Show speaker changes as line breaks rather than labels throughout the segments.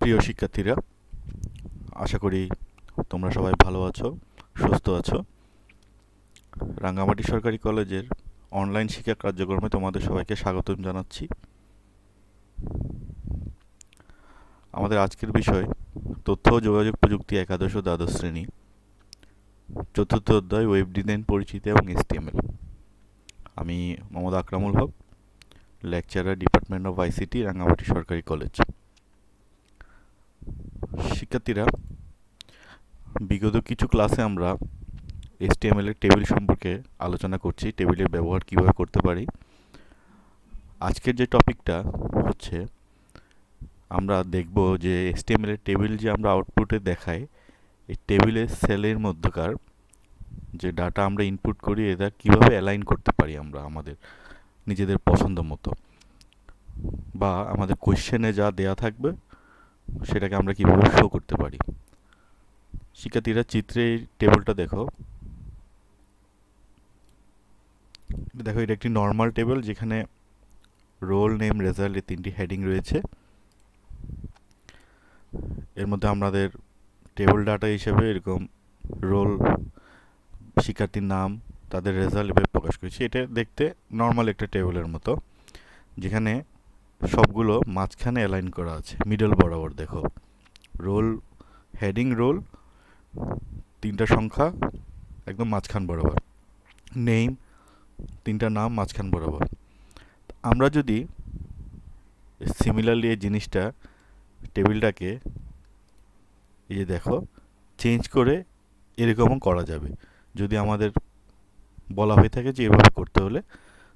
প্রিয় শিক্ষার্থীরা, আশা করি তোমরা সবাই ভালো আছো, সুস্থ আছো। রাঙ্গামাটি সরকারি কলেজের অনলাইন শিক্ষা কার্যক্রমে তোমাদের সবাইকে স্বাগতম জানাচ্ছি। আমাদের আজকের বিষয় তথ্য ও যোগাযোগ প্রযুক্তি একাদশ ও দ্বাদশ শ্রেণী, চতুর্থ অধ্যায় ওয়েব ডিজাইন পরিচিতি এবং HTML। আমি Mohammad Akramul Haque, lecturer, department of ICT, Rangamati Sarkari college. শিক্ষার্থীরা, বিগত কিছু ক্লাসে আমরা HTML এর টেবিল সম্পর্কে আলোচনা করছি, টেবিলের ব্যবহার কিভাবে করতে পারি। আজকের যে টপিকটা হচ্ছে, আমরা দেখব যে HTML এর টেবিল যে আমরা আউটপুটে দেখাই, এই টেবিলের সেলের মধ্যকার যে ডাটা আমরা ইনপুট করি, এটা কিভাবে অ্যালাইন করতে পারি আমরা আমাদের নিজেদের পছন্দ মতো, বা আমাদের কোয়েশ্চেনে যা দেয়া থাকবে সেটাকে আমরা কিভাবে শো করতে পারি। শিক্ষার্থীরা, চিত্রে এই টেবিলটা দেখো, এটা একটি নর্মাল টেবিল যেখানে রোল, নেম, রেজাল্ট এই তিনটি হেডিং রয়েছে। এর মধ্যে আমাদের টেবিল ডাটা হিসেবে এরকম রোল, শিক্ষার্থীর নাম, তাদের রেজাল্ট এভাবে প্রকাশ করেছি। এটা দেখতে নর্মাল একটা টেবিলের মতো, যেখানে সবগুলো মাঝখানে অ্যালাইন করা আছে, মিডল বরাবর। দেখো, রোল, হেডিং রোল, তিনটা সংখ্যা একদম মাঝখান বরাবর, নেম, তিনটা নাম মাঝখান বরাবর। আমরা যদি সিমিলারলি এই জিনিসটা, টেবিলটাকে এই যে দেখো, চেঞ্জ করে এরকমও করা যাবে। যদি আমাদের বলা হয়ে থাকে যে এভাবে করতে হলে,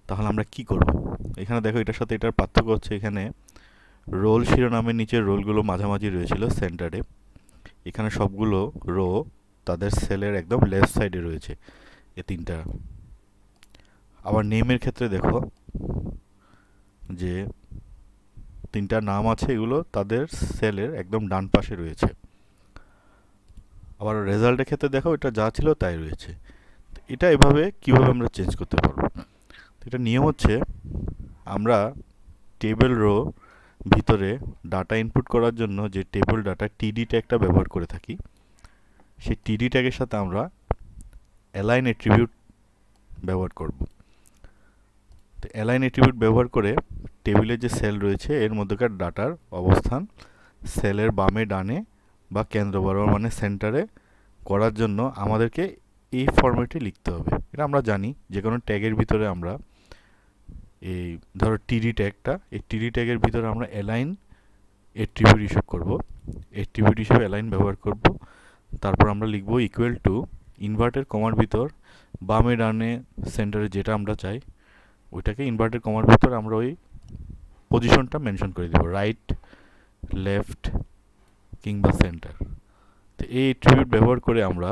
তাহলে আমরা কি করব? এখানে দেখো, এটার সাথে এটার পার্থক্য হচ্ছে, এখানে রোল শিরোনামের নিচের রোলগুলো মাঝামাঝি রয়েছিল সেন্টারে। এখানে সবগুলো রো তাদের সেলের একদম লেফট সাইডে রয়েছে, এই তিনটা। আবার নেমের ক্ষেত্রে দেখো যে তিনটা নাম আছে, এগুলো তাদের সেলের একদম ডান পাশে রয়েছে। আবার রেজাল্টের ক্ষেত্রে দেখো, এটা যা ছিল তাই রয়েছে। এটা এভাবে কিভাবে আমরা চেঞ্জ করতে পারবো? এটা নিয়ম হচ্ছে, আমরা টেবিল রো ভিতরে ডাটা ইনপুট করার জন্য যে টেবিল ডাটা টিডি ট্যাগটা ব্যবহার করে থাকি, সেই টিডি ট্যাগের সাথে আমরা অ্যালাইন অ্যাট্রিবিউট ব্যবহার করব। তো অ্যালাইন অ্যাট্রিবিউট ব্যবহার করে টেবিলে যে সেল রয়েছে এর মধ্যকার ডাটার অবস্থান সেলের বামে, ডানে বা কেন্দ্র বরাবর, মানে সেন্টারে করার জন্য আমাদেরকে এই ফরম্যাটে লিখতে হবে। এটা আমরা জানি, যে কোনো ট্যাগের ভিতরে আমরা এই ধরো টিডি ট্যাগটা, এই টিডি ট্যাগের ভিতরে আমরা অ্যালাইন অ্যাট্রিবিউট হিসেব করব, অ্যাট্রিবিউট হিসেবে অ্যালাইন ব্যবহার করব। তারপর আমরা লিখব ইকুয়াল টু ইনভার্টেড কমার ভিতর বামে, ডানে, সেন্টারে যেটা আমরা চাই, ওইটাকে ইনভার্টেড কমার ভিতর আমরা ওই পজিশনটা মেনশন করে দেব, রাইট, লেফট কিংবা সেন্টার। তো এই অ্যাট্রিবিউট ব্যবহার করে আমরা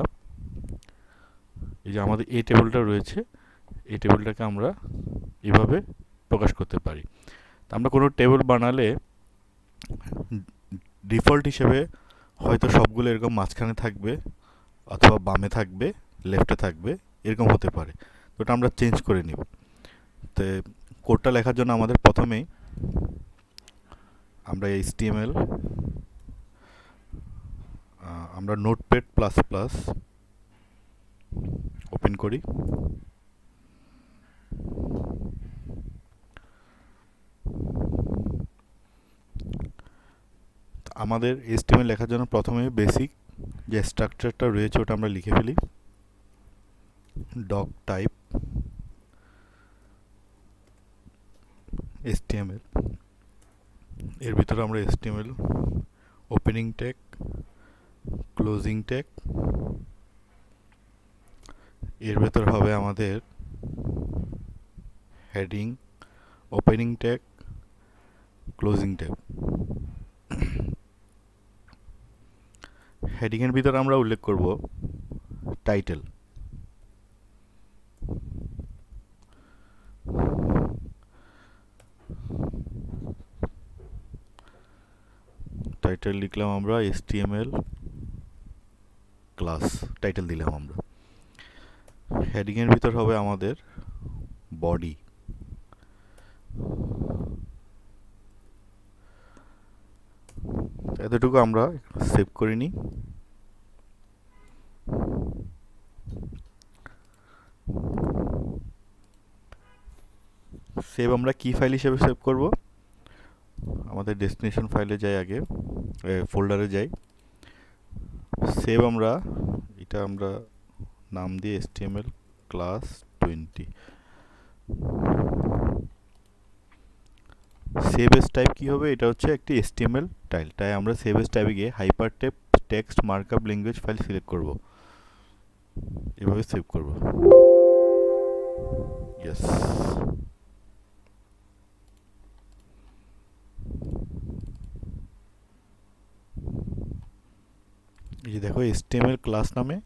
এই যে আমাদের এই টেবিলটা রয়েছে, এই টেবিলটাকে আমরা এভাবে প্রকাশ করতে পারি। তো আমরা কোনো টেবিল বানালে ডিফল্ট হিসেবে হয়তো সবগুলো এরকম মাঝখানে থাকবে, অথবা বামে থাকবে, লেফটে থাকবে, এরকম হতে পারে। তো ওটা আমরা চেঞ্জ করে নিব। তো কোডটা লেখার জন্য আমাদের প্রথমেই আমরা HTML, আমরা নোটপ্যাড প্লাস প্লাস ওপেন করি। আমাদের HTML লেখার জন্য প্রথমে বেসিক যে স্ট্রাকচারটা রয়েছে ওটা আমরা লিখে ফেলি। ডক টাইপ HTML, এর ভিতরে আমরা HTML opening tag, closing tag, এর ভেতর হবে আমাদের heading, opening tag, closing tag. হেডিংয়ের ভিতরে আমরা উল্লেখ করব টাইটেল। টাইটেল লিখলাম আমরা HTML ক্লাস, টাইটেল দিলাম আমরা। হেডিংয়ের ভিতর হবে আমাদের বডি, এতটুকু আমরা সেভ করে নিই। সেভ আমরা কি ফাইল হিসেবে সেভ করব? আমাদের ডেস্টিনেশন ফাইলে যাই, আগে ফোল্ডারে যাই। সেভ এটা আমরা নাম দিয়ে HTML class 20। Save S type কি হবে? এটা হচ্ছে একটি HTML টাইল, তাই আমরা সেভ এস টাইপে গিয়ে hyper text markup language file select করব, এভাবে সেভ করব। ইয়েস। এই যে দেখো HTML ক্লাস নামে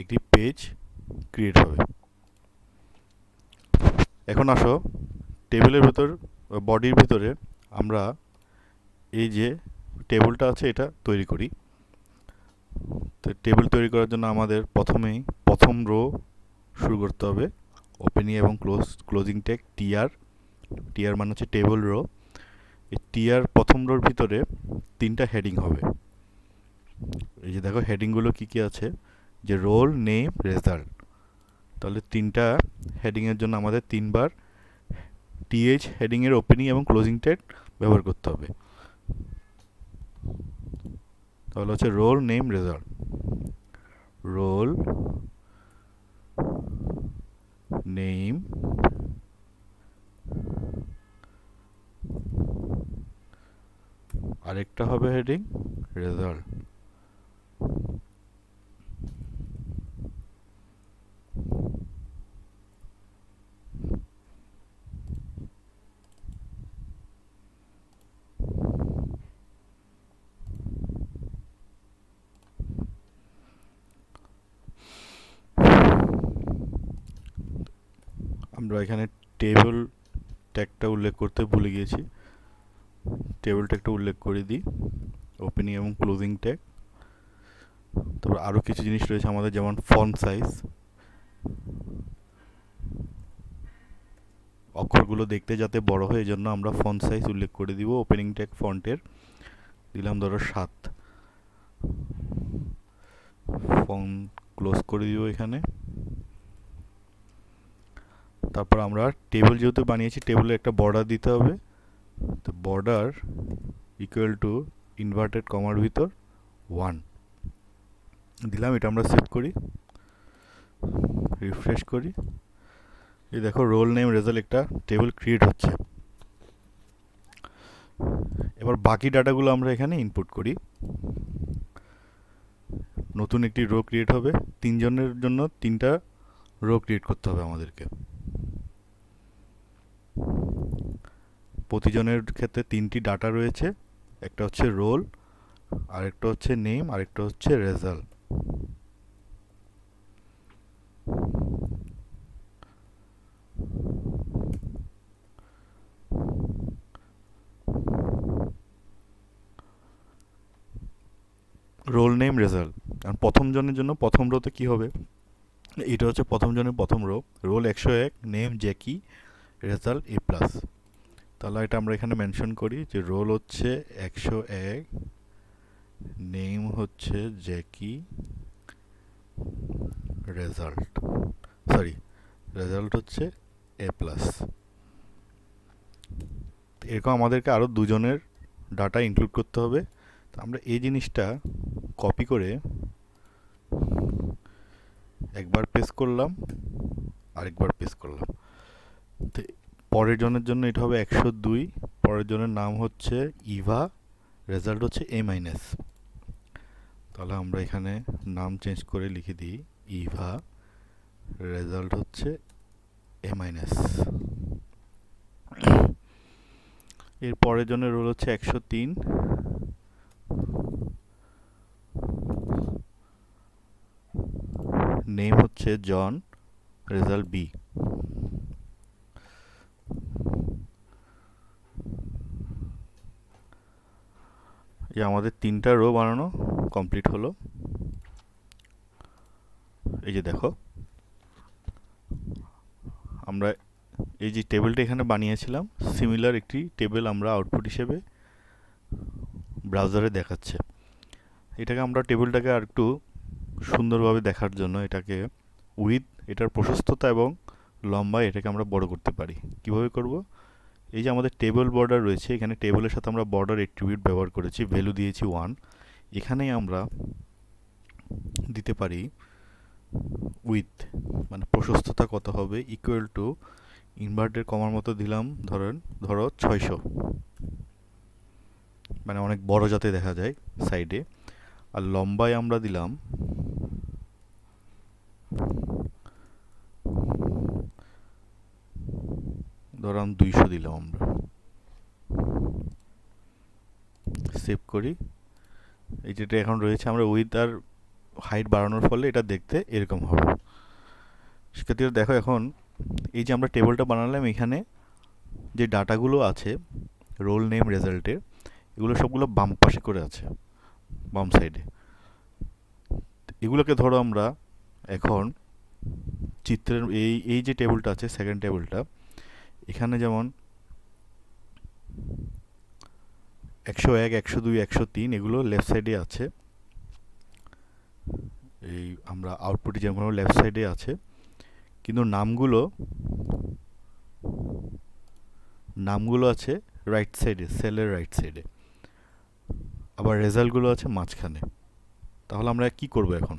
একটি পেজ ক্রিয়েট হবে। এখন আসো টেবিলের ভিতর, বডির ভিতরে আমরা এই যে টেবিলটা আছে এটা তৈরি করি। তো টেবিল তৈরি করার জন্য আমাদের প্রথমেই প্রথম রো শুরু করতে হবে। ওপেনিং এবং ক্লোজিং ট্যাগ টিআর মানে হচ্ছে টেবিল রো। এই টিআর প্রথম রোর ভিতরে 3টা হেডিং হবে। এই যে দেখো হেডিংগুলো কি কি আছে, যে রোল, নেম, রেজাল্ট। তাহলে 3টা হেডিংয়ের জন্য আমাদের 3বার টিএইচ হেডিংয়ের ওপেনিং এবং ক্লোজিং ট্যাগ ব্যবহার করতে হবে। তাহলে হচ্ছে roll, name, result. Roll, name, আরেকটা হবে হেডিং রেজাল্ট। আমরা এখানে টেবিল ট্যাগটা উল্লেখ করতে ভুলে গিয়েছি, টেবিল ট্যাগটা উল্লেখ করে দিই, ওপেনিং এবং ক্লোজিং ট্যাগ। তারপর আরও কিছু জিনিস রয়েছে আমাদের, যেমন ফন্ট সাইজ, অক্ষরগুলো দেখতে যাতে বড় হয় এই জন্য আমরা ফন্ট সাইজ উল্লেখ করে দিব। ওপেনিং ট্যাগ ফন্টের দিলাম ধরো 7, ফন্ট ক্লোজ করে দিব এখানে। তারপর আমরা টেবিল যেহেতু বানিয়েছি, টেবিলে একটা বর্ডার দিতে হবে। তো বর্ডার ইকুয়াল টু ইনভার্টেড কমার ভিতর 1 দিলাম। এটা আমরা সেভ করি, রিফ্রেশ করি। এই দেখো রোল, নেম, রেজাল্ট একটা টেবিল ক্রিয়েট হচ্ছে। এবার বাকি ডাটাগুলো আমরা এখানে ইনপুট করি। নতুন একটি রো ক্রিয়েট হবে, 3 জনের জন্য 3টা রো ক্রিয়েট করতে হবে আমাদেরকে। প্রতিজনের ক্ষেত্রে 3টি ডাটা রয়েছে, একটা হচ্ছে রোল, আরেকটা হচ্ছে নেম, আরেকটা হচ্ছে রেজাল্ট। Roll, name, result. আর প্রথম জনের জন্য প্রথম রোতে কি হবে, এটা হচ্ছে প্রথম জনের প্রথম row. Roll 101, name Jackie, result A+। তাহলে এটা আমরা এখানে মেনশন করি যে রোল হচ্ছে 101, নেম হচ্ছে জ্যাকি, রেজাল্ট হচ্ছে A+। এরকম আমাদেরকে আরও 2 জনের ডাটা ইনক্লুড করতে হবে। তো আমরা এই জিনিসটা কপি করে একবার পেস্ট করলাম, আরেকবার পেস্ট করলাম। তো পরের জনের জন্য এটা হবে 102, পরের জনের নাম হচ্ছে ইভা, রেজাল্ট হচ্ছে A-। তাহলে আমরা এখানে নাম চেঞ্জ করে লিখে দিই ইভা, রেজাল্ট হচ্ছে A-। এর পরের জনের রোল হচ্ছে 103, নেম হচ্ছে জন, রেজাল্ট B। এই আমাদের 3টা রো বানানো কমপ্লিট হলো। এই যে দেখো আমরা এই যে টেবিলটা এখানে বানিয়েছিলাম, সিমিলার একটি টেবিল আমরা আউটপুট হিসেবে ব্রাউজারে দেখাচ্ছে। এটাকে আমরা টেবিলটাকে আর একটু সুন্দরভাবে দেখার জন্য এটাকে এটার প্রশস্ততা এবং লম্বা এটাকে আমরা বড় করতে পারি। কিভাবে করব? এই যে আমাদের টেবিল বর্ডার রয়েছে, এখানে টেবিলের সাথে আমরা বর্ডার অ্যাট্রিবিউট ব্যবহার করেছি, ভ্যালু দিয়েছি 1। এখানেই আমরা দিতে পারি মানে প্রশস্ততা কত হবে, ইকুয়াল টু ইনভার্টেড কমার মতো দিলাম, ধরো 600, মানে অনেক বড় যাতে দেখা যায় সাইডে। আর লম্বায় আমরা দিলাম ধরাম 200 দিলাম আমরা। সেভ করি। এই যেটা এখন রয়েছে, আমরা উইথ আর হাইট বাড়ানোর ফলে এটা দেখতে এরকম হবে। শিক্ষার্থীরা দেখো, এখন এই যে আমরা টেবিলটা বানালাম, এখানে যে ডাটাগুলো আছে রোল নেম রেজাল্টের, এগুলো সবগুলো বাম পাশে করে আছে, বাম সাইডে। এগুলোকে ধরো আমরা এখন চিত্রের এই যে টেবিলটা আছে, সেকেন্ড টেবিলটা, এখানে যেমন 101, 102, 103 এগুলো লেফট সাইডে আছে। এই আমরা আউটপুটে যেমন লেফট সাইডে আছে, কিন্তু নামগুলো আছে রাইট সাইডে, সেলের রাইট সাইডে। আবার রেজাল্টগুলো আছে মাঝখানে। তাহলে আমরা কি করব এখন?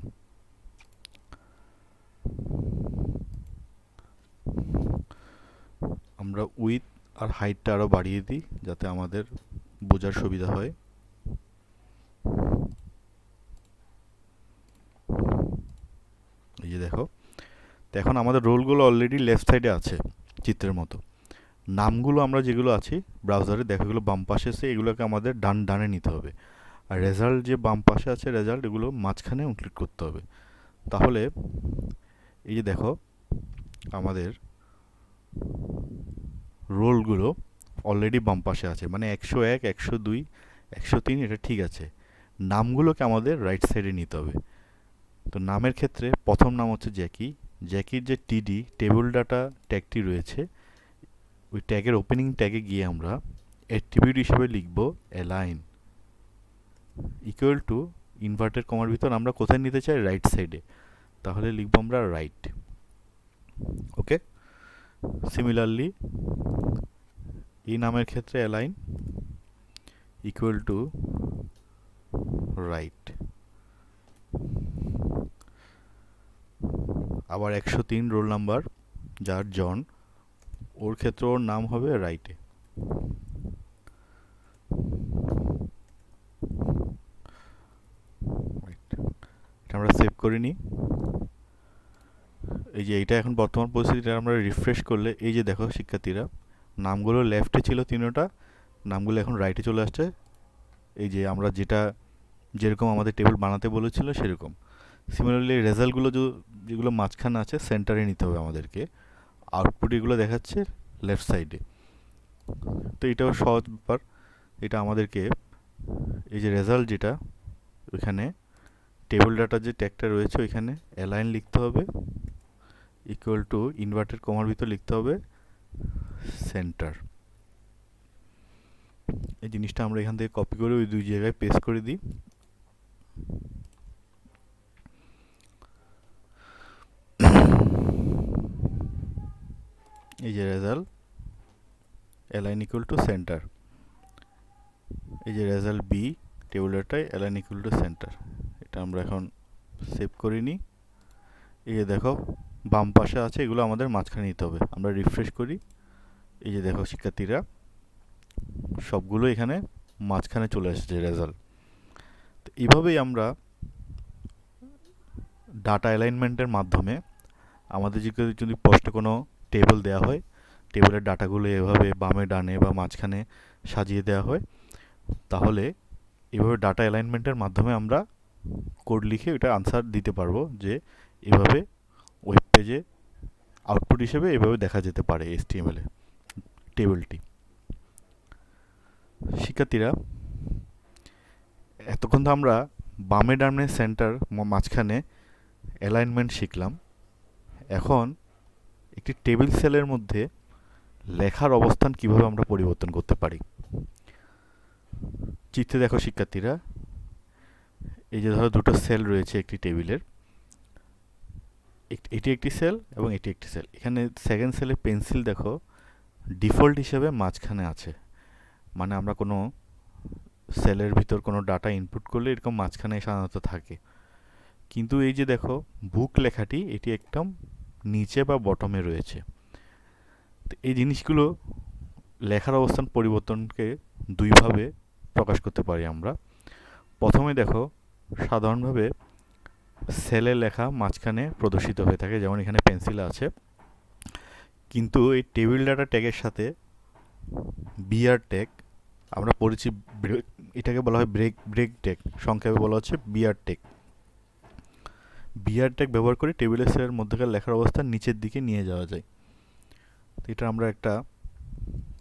আমরা উইথ আর হাইটটা আরও বাড়িয়ে দিই যাতে আমাদের বোঝার সুবিধা হয়। এই যে দেখো, তো এখন আমাদের রোলগুলো অলরেডি লেফট সাইডে আছে চিত্রের মতো। নামগুলো আমরা যেগুলো আছি ব্রাউজারে দেখো, এগুলো বাম পাশে আছে, এগুলোকে আমাদের ডানে নিতে হবে। আর রেজাল্ট যে বাম পাশে আছে রেজাল্ট, এগুলো মাঝখানে ইনক্লুড করতে হবে। তাহলে এই যে দেখো, আমাদের রোলগুলো অলরেডি বাম পাশে আছে, মানে 101, 102, 103 এটা ঠিক আছে। নামগুলোকে আমাদের রাইট সাইডে নিতে হবে। তো নামের ক্ষেত্রে প্রথম নাম হচ্ছে জ্যাকি। জ্যাকির যে টিডি টেবিল ডাটা ট্যাগটি রয়েছে, ওই ট্যাগের ওপেনিং ট্যাগে গিয়ে আমরা অ্যাট্রিবিউট হিসেবে লিখব অ্যালাইন ইকুয়াল টু ইনভার্টেড কমার ভিতর আমরা কোথায় নিতে চাই, রাইট সাইডে। তাহলে লিখব আমরা রাইট। ওকে, সিমিলারলি এই নামের ক্ষেত্রে অ্যালাইন ইকুয়াল টু রাইট। আবার 103 রোল নাম্বার, যার জন, ওর ক্ষেত্রে ওর নাম হবে রাইটে। এটা আমরা সেভ করে নিই। এই যে এইটা এখন বর্তমান পরিস্থিতিটা আমরা রিফ্রেশ করলে এই যে দেখো শিক্ষার্থীরা, নামগুলো লেফটে ছিল তিনটা, নামগুলো এখন রাইটে চলে আসছে। এই যে আমরা যেরকম আমাদের টেবিল বানাতে বলেছিল সেরকম। সিমিলারলি রেজাল্টগুলো যেগুলো মাঝখানে আছে সেন্টারে নিতে হবে আমাদেরকে। আউটপুট এগুলো দেখাচ্ছে লেফট সাইডে। তো এটাও সহজ ব্যাপার। এটা আমাদেরকে এই যে রেজাল্ট যেটা, ওইখানে টেবিল ডাটার যে ট্যাগটা রয়েছে ওইখানে অ্যালাইন লিখতে হবে ইকুয়াল টু ইনভার্টেড কমার ভিতর লিখতে হবে সেন্টার। এই জিনিসটা আমরা এখান থেকে কপি করে ওই দুই জায়গায় পেস্ট করে দিই। এই যে result align equal to centre, এই যে রেজাল্ট বি টেবিল ডাটায় অ্যালাইন ইকুয়াল টু সেন্টার। এটা আমরা এখন সেভ করে নিই। এই যে দেখো বাম পাশে আছে, এগুলো আমাদের মাঝখানে নিতে হবে। আমরা রিফ্রেশ করি। এই যে দেখো শিক্ষার্থীরা, সবগুলো এখানে মাঝখানে চলে এসেছে রেজাল্ট। তো এইভাবেই আমরা ডাটা অ্যালাইনমেন্টের মাধ্যমে আমাদের যদি পোস্টে কোনো টেবিল দেওয়া হয়, টেবিলের ডাটাগুলো এভাবে বামে ডানে বা মাঝখানে সাজিয়ে দেওয়া হয়, তাহলে এভাবে ডাটা অ্যালাইনমেন্টের মাধ্যমে আমরা কোড লিখে ওটা আনসার দিতে পারবো যে এভাবে ওয়েব পেজে আউটপুট হিসেবে এভাবে দেখা যেতে পারে HTML-এ টেবিলটি। শিক্ষার্থীরা, এতক্ষণ তো আমরা বামে ডানে সেন্টার মাঝখানে অ্যালাইনমেন্ট শিখলাম। এখন একটি টেবিল সেলের মধ্যে লেখার অবস্থান কিভাবে আমরা পরিবর্তন করতে পারি। চিত্রে দেখো শিক্ষার্থীরা, এই যে ধরো দুটো সেল রয়েছে একটি টেবিলের, এটি একটি সেল এবং এটি একটি সেল। এখানে সেকেন্ড সেলে পেন্সিল দেখো ডিফল্ট হিসেবে মাঝখানে আছে, মানে আমরা কোনো সেলের ভিতর কোনো ডাটা ইনপুট করলে এরকম মাঝখানে সাধারণত থাকে। কিন্তু এই যে দেখো বুক লেখাটি এটি একদম নিচে বা বটমে রয়েছে। তো এই জিনিসগুলো লেখার অবস্থান পরিবর্তনকে দুইভাবে প্রকাশ করতে পারি আমরা। প্রথমে দেখো সাধারণভাবে সেলে লেখা মাঝখানে প্রদর্শিত হয়ে থাকে, যেমন এখানে পেন্সিল আছে। কিন্তু এই টেবিল ডাটা ট্যাগের সাথে বিআর ট্যাগ আমরা পড়েছি, এটাকে বলা হয় ব্রেক ট্যাগ, সংক্ষেপে বলা হচ্ছে বিআর ট্যাগ। বিআর ট্যাগ ব্যবহার করে টেবিলের সেলের মধ্যকার লেখার অবস্থান নিচের দিকে নিয়ে যাওয়া যায়। তো এটা আমরা একটা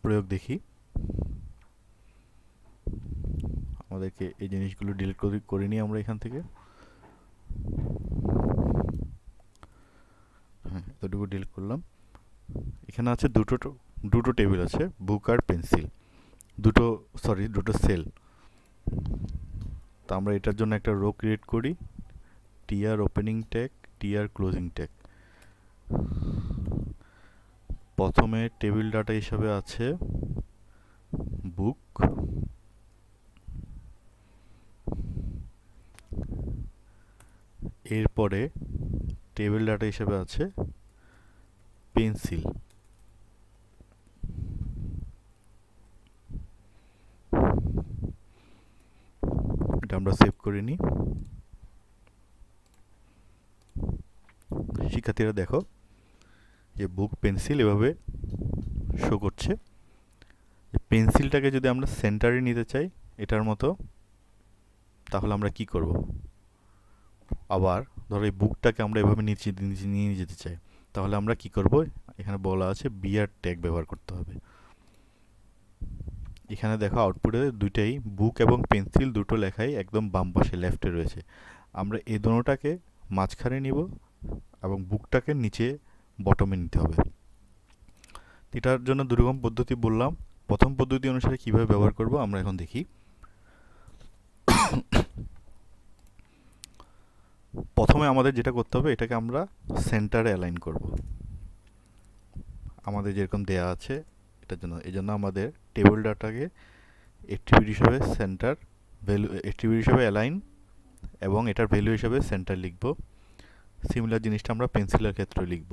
প্রয়োগ দেখি। আমাদেরকে এই জিনিসগুলো ডিলিট করে নিই আমরা এখান থেকে। হ্যাঁ, এতটুকু ডিলিট করলাম। এখানে আছে দুটো টেবিল আছে, বুক আর পেন্সিল, দুটো সেল। তো আমরা এটার জন্য একটা রো ক্রিয়েট করি, TR opening tag, TR closing tag. প্রথমে টেবিল ডাটা হিসাবে আছে বুক, এরপরে টেবিল ডাটা হিসাবে আছে পেন্সিল। এটা আমরা সেভ করে নিই। শিক্ষার্থীরা দেখো যে বুক পেন্সিল এভাবে শো করছে। পেন্সিলটাকে যদি আমরা সেন্টারে নিতে চাই এটার মতো, তাহলে আমরা কি করব? আবার ধরো এই বুকটাকে আমরা এভাবে নিচে নিয়ে যেতে চাই, তাহলে আমরা কি করব? এখানে বলা আছে বিআর ট্যাগ ব্যবহার করতে হবে। এখানে দেখো আউটপুটে দুইটাই বুক এবং পেন্সিল দুটো লেখাই একদম বাম পাশে লেফটে রয়েছে। আমরা এই দোনোটাকে মাঝখানে নিব এবং বুকটাকে নিচে বটমে নিতে হবে। এটার জন্য দুরকম পদ্ধতি বললাম। প্রথম পদ্ধতি অনুসারে কিভাবে ব্যবহার করব আমরা এখন দেখি। প্রথমে আমাদের যেটা করতে হবে, এটাকে আমরা সেন্টারে অ্যালাইন করব। আমাদের যেরকম দেয়া আছে এটার জন্য, এই জন্য আমাদের টেবিল ডাটাকে অ্যাট্রিবিউট হিসেবে সেন্টার, ভ্যালু অ্যাট্রিবিউট হিসেবে অ্যালাইন এবং এটার ভ্যালু হিসেবে সেন্টার লিখব। সিমিলার জিনিসটা আমরা পেন্সিলের ক্ষেত্রে লিখব,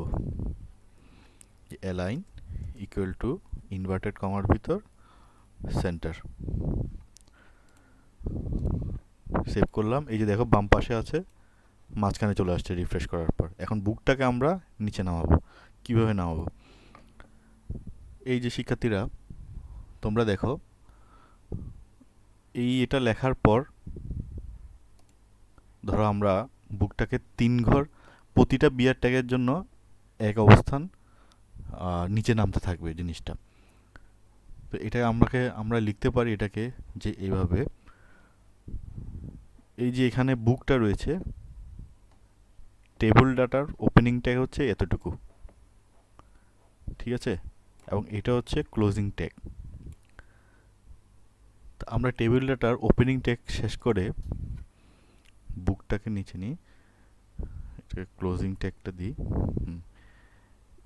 অ্যালাইন ইকুয়াল টু ইনভার্টেড কমার ভিতর সেন্টার। সেভ করলাম। এই যে দেখো বাম পাশে আছে, মাঝখানে চলে আসছে রিফ্রেশ করার পর। এখন বুকটাকে আমরা নিচে নামাবো। কিভাবে নামাবো? এই যে শিক্ষার্থীরা তোমরা দেখো, এটা লেখার পর ধরো আমরা বুকটাকে 3 ঘর, প্রতিটা বিয়ার ট্যাগের জন্য এক অবস্থান নিচে নামতে থাকবে জিনিসটা। তো এটা আমরা লিখতে পারি এটাকে যে এইভাবে, এই যে এখানে বুকটা রয়েছে, টেবিল ডাটার ওপেনিং ট্যাগ হচ্ছে এতটুকু, ঠিক আছে? এবং এটা হচ্ছে ক্লোজিং ট্যাগ। আমরা টেবিল ডাটার ওপেনিং ট্যাগ শেষ করে বুকটাকে নিচে নিই, এটাকে ক্লোজিং ট্যাগটা দিই।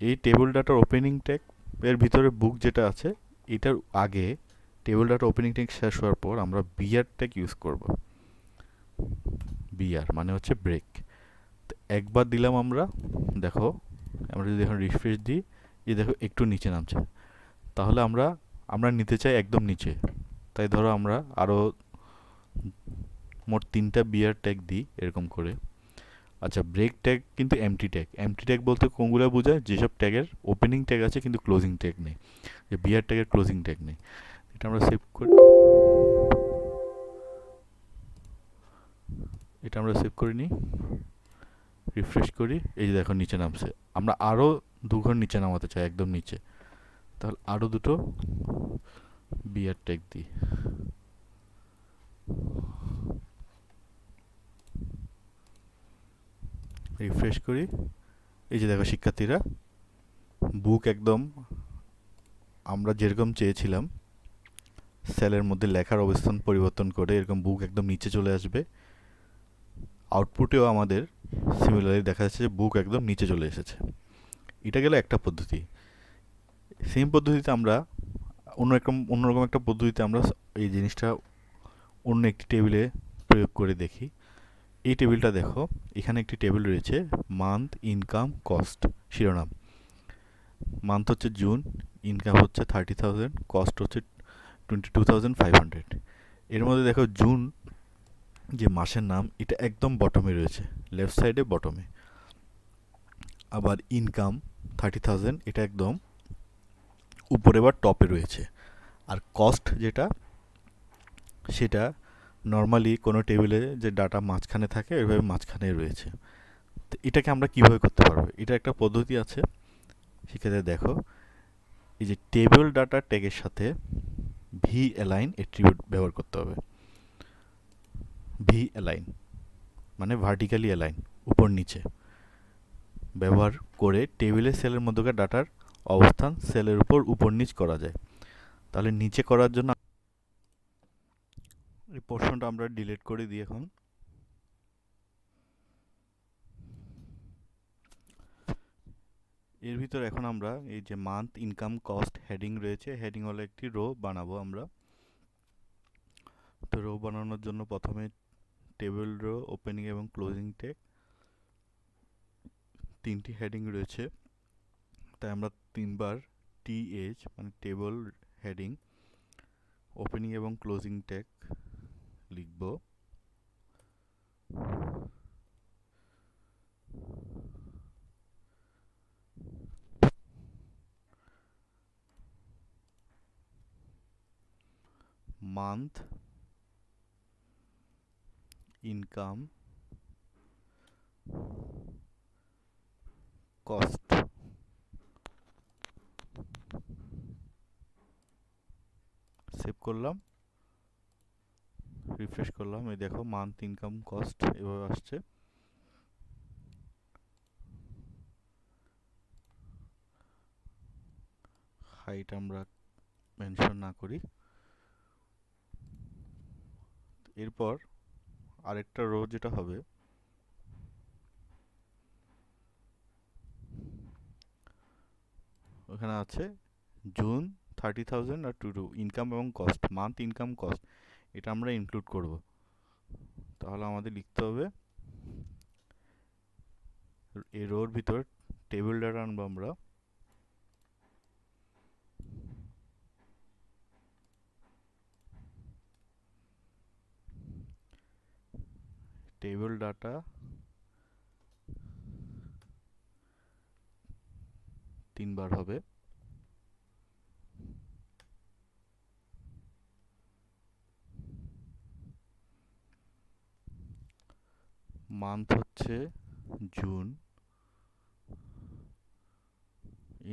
এই টেবিল ডাটার ওপেনিং ট্যাগ এর ভিতরে বুক যেটা আছে, এটার আগে টেবিল ডাটা ওপেনিং ট্যাগ শেষ হওয়ার পর আমরা বিআর ট্যাগ ইউজ করব। বিআর মানে হচ্ছে ব্রেক। একবার দিলাম আমরা, দেখো আমরা যদি এখন রিফ্রেশ দিই, এই দেখো একটু নিচে নামছে। তাহলে আমরা নিতে চাই একদম নিচে, তাই ধরো আমরা আরও মোট 3টা বিআর ট্যাগ দিই এরকম করে। আচ্ছা, ব্রেক ট্যাগ কিন্তু এমটি ট্যাগ। এমটি ট্যাগ বলতে কোনগুলো বোঝায়? যেসব ট্যাগের ওপেনিং ট্যাগ আছে কিন্তু ক্লোজিং ট্যাগ নেই, যে বিআর ট্যাগের ক্লোজিং ট্যাগ নেই। এটা আমরা সেভ করি, নিই, রিফ্রেশ করি। এই যে দেখো নিচে নামছে। আমরা আরও 2 ঘর নিচে নামাতে চাই, একদম নিচে, তাহলে আরও দুটো বিআর ট্যাগ দিই। রিফ্রেশ করি। এই যে দেখো শিক্ষার্থীরা, বুক একদম আমরা যেরকম চেয়েছিলাম সেলের মধ্যে লেখার অবস্থান পরিবর্তন করে এরকম বুক একদম নিচে চলে আসবে, আউটপুটেও আমাদের সিমিলারলি দেখা যাচ্ছে যে বুক একদম নিচে চলে এসেছে। এটা গেল একটা পদ্ধতি। সেম পদ্ধতিতে আমরা অন্যরকম একটা পদ্ধতিতে আমরা এই জিনিসটা অন্য একটি টেবিলে প্রয়োগ করে দেখি। এই টেবিলটা দেখো, এখানে একটি টেবিল রয়েছে মান্থ, ইনকাম, কস্ট, শিরোনাম। মান্থ হচ্ছে জুন, ইনকাম হচ্ছে 30,000, কস্ট হচ্ছে 22,500। এর মধ্যে দেখো জুন যে মাসের নাম এটা একদম বটমে রয়েছে, লেফট সাইডে বটমে। আবার ইনকাম 30,000 এটা একদম উপরে বা টপে রয়েছে। আর কস্ট যেটা, সেটা নর্মালি কোনো টেবিলে যে ডাটা মাঝখানে থাকে ওইভাবে মাঝখানে রয়েছে। তো এটাকে আমরা কিভাবে করতে পারবো? এটা একটা পদ্ধতি আছে। সেক্ষেত্রে দেখো, এই যে টেবিল ডাটা ট্যাগের সাথে ভি অ্যালাইন অ্যাট্রিবিউট ব্যবহার করতে হবে। ভি অ্যালাইন মানে ভার্টিক্যালি অ্যালাইন, উপর নিচে ব্যবহার করে টেবিলে সেলের মধ্যকার ডাটার অবস্থান সেলের উপর নিচ করা যায়। তাহলে নিচে করার জন্য এই পোর্শনটা আমরা ডিলিট করে দিই। এখন এর ভিতর এখন আমরা এই যে মান্থ, ইনকাম, কস্ট হেডিং রয়েছে, হেডিং হলো একটি রো বানাবো আমরা। তো রো বানানোর জন্য প্রথমে টেবিল রো, ওপেনিং এবং ক্লোজিং ট্যাগ, তিনটি হেডিং রয়েছে, তাই আমরা তিনবার টিএইচ মানে টেবিল হেডিং, ওপেনিং এবং ক্লোজিং ট্যাগ লিখব। Month, income, cost. সেভ করলাম, রিফ্রেশ করলাম, এই দেখো মান্থ, ইনকাম, কস্ট এভাবে আসছে। হাইট আমরা মেনশন না করি। এরপর আরেকটা রো যেটা হবে, ওখানে আছে জুন 30,000 আর টু ইনকাম এবং কস্ট, মান্থ, ইনকাম, কস্ট এটা আমরা ইনক্লুড করব। তাহলে আমাদের লিখতে হবে এই রোর ভিতর টেবিল ডাটা আনবো আমরা। টেবিল ডাটা তিনবার হবে। মান্থ হচ্ছে জুন,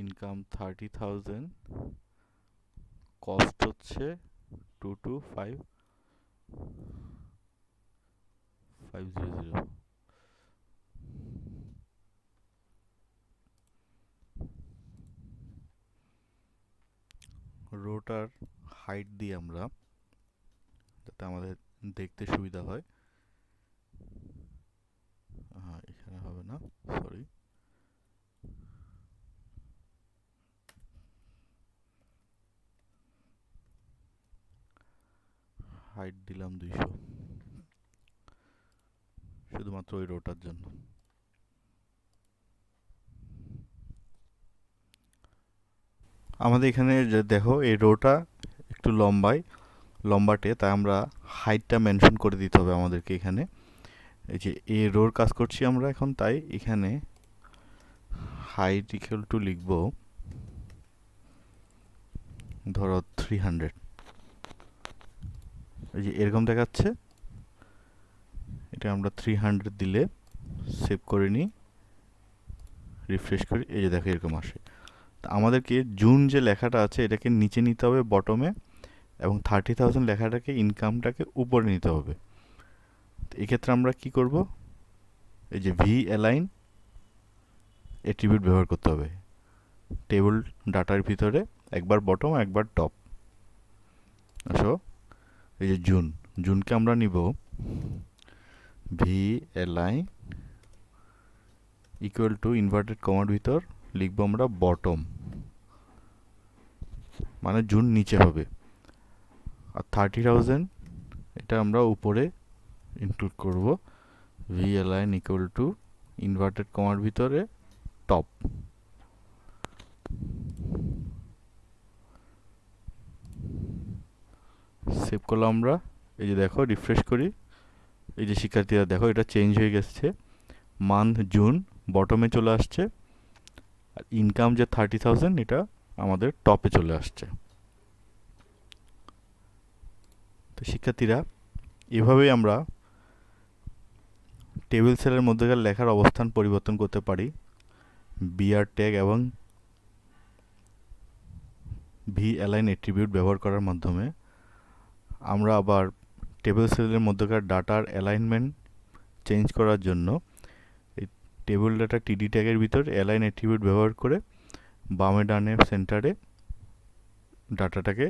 ইনকাম 30,000, কস্ট হচ্ছে 22,500। রোটার হাইট দিই আমরা, যাতে আমাদের দেখতে সুবিধা হয়। হ্যাঁ, এখানে হবে না, সরি। হাইট দিলাম 200, শুধুমাত্র ওই রোটার জন্য। আমাদের এখানে যে দেখো এই রোটা একটু লম্বাটে, তাই আমরা হাইটটা মেনশন করে দিতে হবে আমাদেরকে এখানে। এই যে এই রোর কাজ করছি আমরা এখন, তাই এখানে হাইট ইকুয়াল টু লিখব ধরো 300। এই যে এরকম দেখাচ্ছে, এটা আমরা 300 দিলে সেভ করে নিই, রিফ্রেশ করি, এই যে দেখো এরকম আসে। তা আমাদেরকে জুন যে লেখাটা আছে এটাকে নিচে নিতে হবে বটমে, এবং 30,000 লেখাটাকে, ইনকামটাকে উপরে নিতে হবে। তো এক্ষেত্রে আমরা কি করব, এই যে ভি অ্যালাইন অ্যাট্রিবিউট ব্যবহার করতে হবে টেবিল ডাটার ভিতরে। একবার বটম একবার টপ। আসো, এই যে জুন, জুনকে আমরা নিব V L I equal to inverted কমার ভিতর লিখবো আমরা বটম, মানে জুন নিচে হবে। আর 30,000 এটা আমরা উপরে ইনক্লুড করব, V L I equal to inverted কমার ভিতরে টপ। সেভ করলাম আমরা। এই যে দেখো, রিফ্রেশ করি, এই যে শিক্ষার্থীরা দেখো এটা চেঞ্জ হয়ে গেছে, মান্থ জুন বটমে চলে আসছে, আর ইনকাম যে 30,000 এটা আমাদের টপে চলে আসছে। তো শিক্ষার্থীরা, এভাবেই আমরা টেবিল সেলের মধ্যেকার লেখার অবস্থান পরিবর্তন করতে পারি বিআর ট্যাগ এবং ভি অ্যালাইন অ্যাট্রিবিউট ব্যবহার করার মাধ্যমে। আমরা আবার টেবিল সেলের মধ্যেকার ডাটার অ্যালাইনমেন্ট চেঞ্জ করার জন্য এই টেবিল ডাটা টিডি ট্যাগের ভিতর অ্যালাইন অ্যাট্রিবিউট ব্যবহার করে বামে ডানে সেন্টারে ডাটাটাকে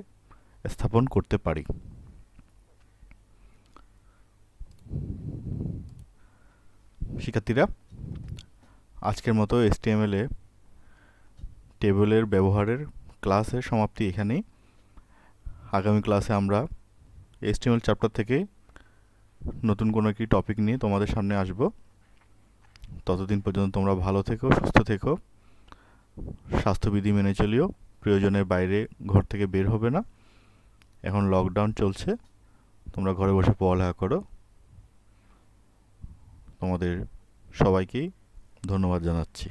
স্থাপন করতে পারি। শিক্ষার্থীরা, আজকের মতো HTML-এ টেবিলের ব্যবহারের ক্লাসের সমাপ্তি এখানেই। আগামী ক্লাসে আমরা HTML চ্যাপ্টার থেকে নতুন কোনো একটি টপিক নিয়ে তোমাদের সামনে আসব। ততদিন পর্যন্ত তোমরা ভালো থেকো, সুস্থ থেকো, স্বাস্থ্যবিধি মেনে চলিও, প্রয়োজনের বাইরে ঘর থেকে বের হবে না। এখন লকডাউন চলছে, তোমরা ঘরে বসে পড়ালেখা করো। তোমাদের সবাইকেই ধন্যবাদ জানাচ্ছি।